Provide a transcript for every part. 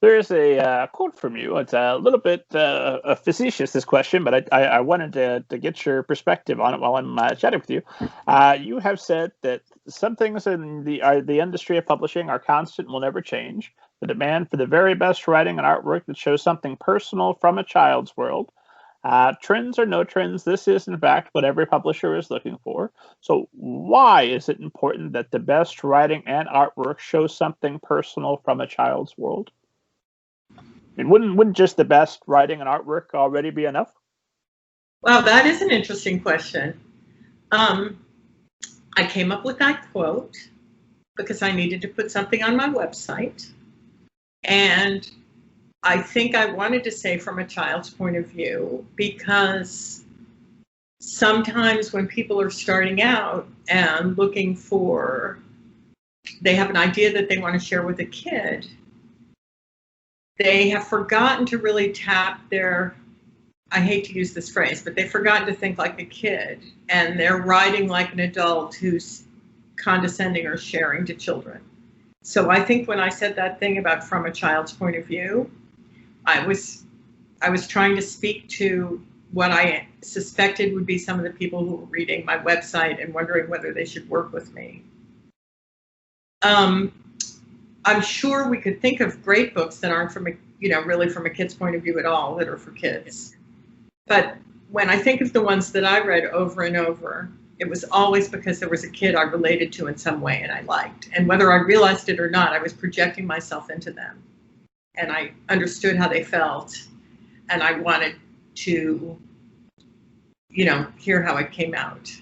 There's a quote from you. It's a little bit facetious, this question, but I wanted to get your perspective on it while I'm chatting with you. You have said that some things in the industry of publishing are constant and will never change. The demand for the very best writing and artwork that shows something personal from a child's world. Trends or no trends, this is in fact what every publisher is looking for. So why is it important that the best writing and artwork show something personal from a child's world? And wouldn't just the best writing and artwork already be enough? Well, that is an interesting question. I came up with that quote because I needed to put something on my website. And I think I wanted to say from a child's point of view, because sometimes when people are starting out and looking for, they have an idea that they want to share with a kid, they have forgotten to really tap their, I hate to use this phrase, but they've forgotten to think like a kid, and they're writing like an adult who's condescending or sharing to children. So I think when I said that thing about from a child's point of view, I was trying to speak to what I suspected would be some of the people who were reading my website and wondering whether they should work with me. I'm sure we could think of great books that aren't from a, really from a kid's point of view at all, that are for kids. But when I think of the ones that I read over and over, it was always because there was a kid I related to in some way and I liked. And whether I realized it or not, I was projecting myself into them. And I understood how they felt. And I wanted to, hear how it came out.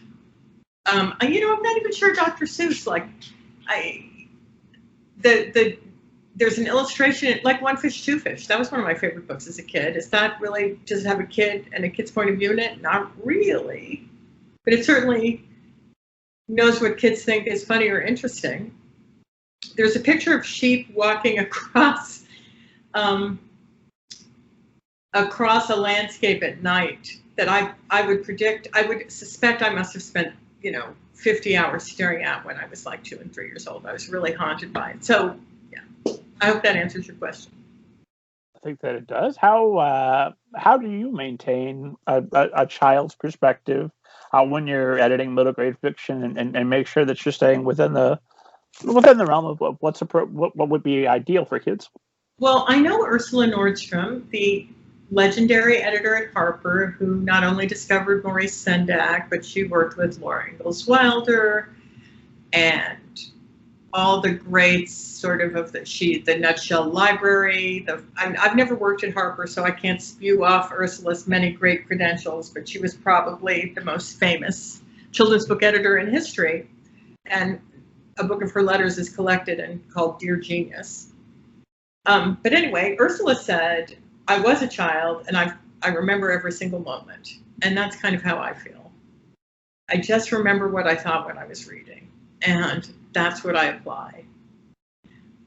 I'm not even sure Dr. Seuss, there's an illustration like One Fish, Two Fish. That was one of my favorite books as a kid. Is that really, does it have a kid and a kid's point of view in it? Not really. But it certainly knows what kids think is funny or interesting. There's a picture of sheep walking across a landscape at night that I would suspect I must have spent, 50 hours staring at when I was like 2 and 3 years old. I was really haunted by it. So, yeah, I hope that answers your question. I think that it does. How do you maintain a child's perspective when you're editing middle grade fiction and make sure that you're staying within the realm of what would be ideal for kids? Well, I know Ursula Nordstrom, the legendary editor at Harper, who not only discovered Maurice Sendak, but she worked with Laura Ingalls Wilder and all the greats sort of the Nutshell Library. I've never worked at Harper, so I can't spew off Ursula's many great credentials, but she was probably the most famous children's book editor in history. And a book of her letters is collected and called Dear Genius. But anyway, Ursula said, I was a child and I remember every single moment. And that's kind of how I feel. I just remember what I thought when I was reading. And that's what I apply.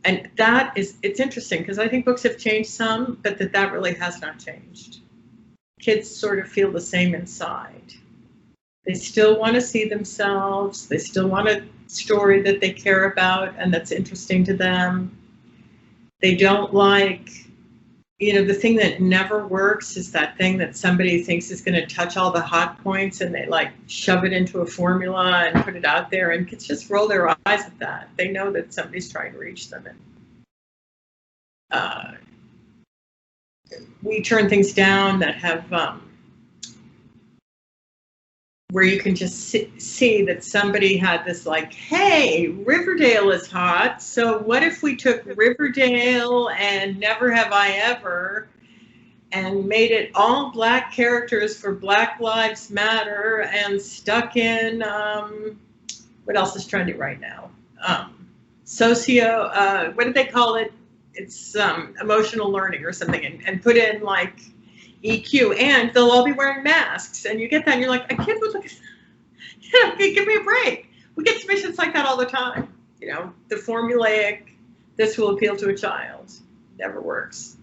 And it's interesting because I think books have changed some, but that really has not changed. Kids sort of feel the same inside. They still want to see themselves. They still want a story that they care about and that's interesting to them. They don't like, the thing that never works is that thing that somebody thinks is going to touch all the hot points and they shove it into a formula and put it out there, and kids just roll their eyes at that. They know that somebody's trying to reach them. And we turn things down that have, where you can just see that somebody had this hey, Riverdale is hot, so what if we took Riverdale and Never Have I Ever and made it all Black characters for Black Lives Matter and stuck in, what else is trendy right now? What did they call it? It's emotional learning or something, and put in EQ, and they'll all be wearing masks, and you get that, and you're like, a kid would look, give me a break. We get submissions like that all the time. The formulaic, this will appeal to a child, never works.